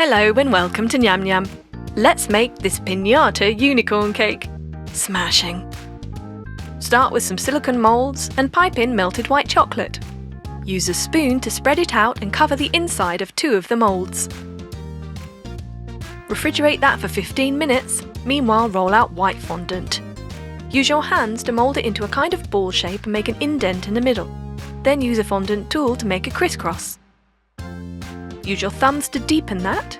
Hello and welcome to Nyam Nyam. Let's make this Pinata Unicorn Cake. Smashing. Start with some silicone moulds and pipe in melted white chocolate. Use a spoon to spread it out and cover the inside of 2 of the moulds. Refrigerate that for 15 minutes, meanwhile roll out white fondant. Use your hands to mould it into a kind of ball shape and make an indent in the middle. Then use a fondant tool to make a crisscross. Use your thumbs to deepen that.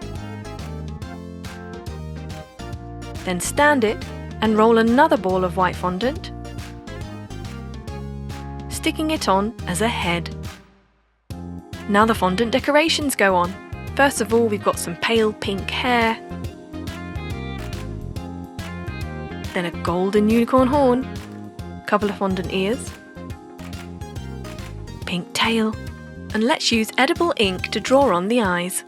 Then stand it and roll another ball of white fondant, sticking it on as a head. Now the fondant decorations go on. First of all, we've got some pale pink hair, then a golden unicorn horn, couple of fondant ears, pink tail, and let's use edible ink to draw on the eyes.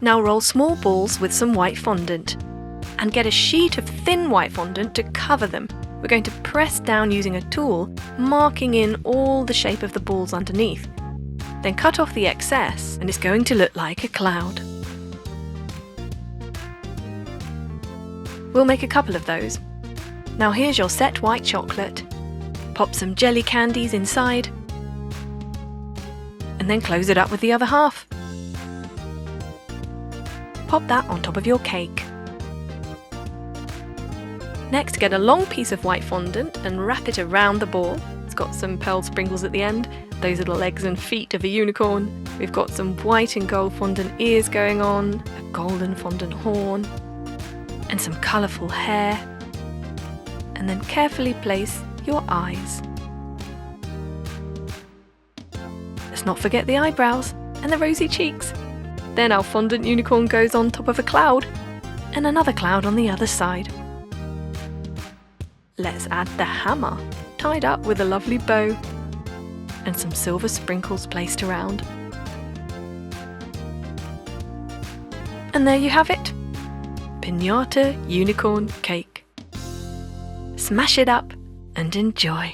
Now roll small balls with some white fondant and get a sheet of thin white fondant to cover them. We're going to press down using a tool, marking in all the shape of the balls underneath. Then cut off the excess and it's going to look like a cloud. We'll make a couple of those. Now here's your set white chocolate. Pop some jelly candies inside and then close it up with the other half. Pop that on top of your cake. Next, get a long piece of white fondant and wrap it around the ball. It's got some pearl sprinkles at the end. Those are the legs and feet of a unicorn. We've got some white and gold fondant ears going on, a golden fondant horn, and some colourful hair. And then carefully place your eyes. Let's not forget the eyebrows and the rosy cheeks. Then our fondant unicorn goes on top of a cloud and another cloud on the other side. Let's add the hammer, tied up with a lovely bow, and some silver sprinkles placed around. And there you have it, Pinata Unicorn Cake. Smash it up and enjoy.